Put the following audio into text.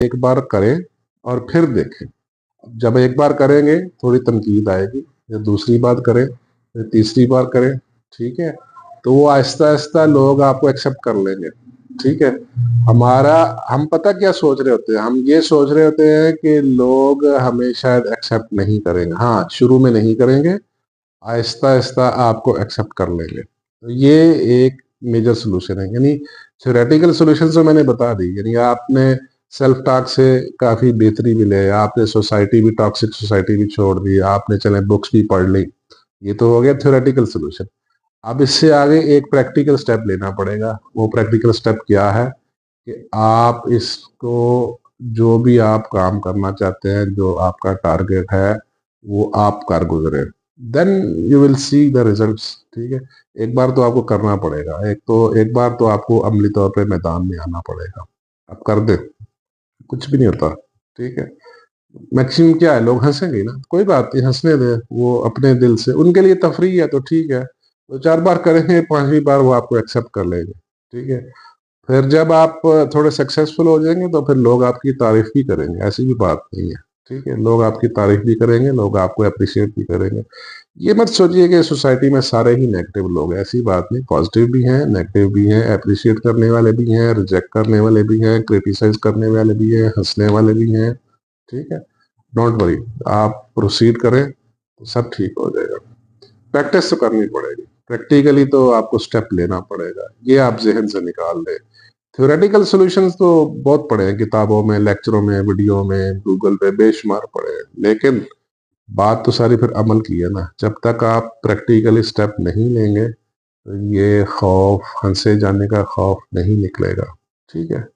एक बार करें और फिर देखें। जब एक बार करेंगे थोड़ी तनकीद आएगी, जब दूसरी बार करें, फिर तीसरी बार करें, ठीक है, तो वो आहिस्ता आहिस्ता लोग आपको एक्सेप्ट कर लेंगे। ठीक है, हमारा हम पता क्या सोच रहे होते हैं, हम ये सोच रहे होते हैं कि लोग हमें शायद एक्सेप्ट नहीं करेंगे। हाँ, शुरू में नहीं करेंगे, आहिस्ता आहिस्ता आपको एक्सेप्ट कर लेंगे। तो ये एक मेजर सोल्यूशन है। यानी थ्योरेटिकल सोल्यूशन तो मैंने बता दी, यानी आपने सेल्फ टॉक से काफी बेहतरी मिले, आपने सोसाइटी भी, टॉक्सिक सोसाइटी भी छोड़ दी, आपने चले बुक्स भी पढ़ ली, ये तो हो गया थ्योरेटिकल सोल्यूशन। अब इससे आगे एक प्रैक्टिकल स्टेप लेना पड़ेगा। वो प्रैक्टिकल स्टेप क्या है कि आप इसको, जो भी आप काम करना चाहते हैं, जो आपका टारगेट है, वो आप कर गुजरे, then you will see the results. ठीक है, एक बार तो आपको करना पड़ेगा, एक बार तो आपको अमली तौर पे मैदान में आना पड़ेगा। आप कर दे, कुछ भी नहीं होता। ठीक है, मैक्सिमम क्या है, लोग हंसेंगे ना, कोई बात नहीं, हंसने दे, वो अपने दिल से, उनके लिए तफरी है तो ठीक है। तो 4 बार करेंगे, 5वीं बार वो आपको एक्सेप्ट कर लेंगे। ठीक है, फिर जब आप थोड़े सक्सेसफुल हो जाएंगे तो फिर लोग आपकी तारीफ भी करेंगे, ऐसी भी बात नहीं है। ठीक है, लोग आपकी तारीफ भी करेंगे, लोग आपको अप्रिशिएट भी करेंगे। ये मत सोचिए कि सोसाइटी में सारे ही नेगेटिव लोग हैं, ऐसी बात नहीं, पॉजिटिव भी हैं, नेगेटिव भी हैं, अप्रिशिएट करने वाले भी हैं, रिजेक्ट करने वाले भी हैं, क्रिटिसाइज करने वाले भी हैं, हंसने वाले भी हैं। ठीक है, डोंट वरी, आप प्रोसीड करें तो सब ठीक हो जाएगा। प्रैक्टिस तो करनी पड़ेगी, प्रैक्टिकली तो आपको स्टेप लेना पड़ेगा, ये आप जहन से निकाल दें। थ्योरेटिकल सॉल्यूशंस तो बहुत पढ़े हैं, किताबों में, लेक्चरों में, वीडियो में, गूगल पे बेशुमार पढ़े हैं, लेकिन बात तो सारी फिर अमल की है ना। जब तक आप प्रैक्टिकली स्टेप नहीं लेंगे तो ये खौफ, हंसे जाने का खौफ नहीं निकलेगा। ठीक है।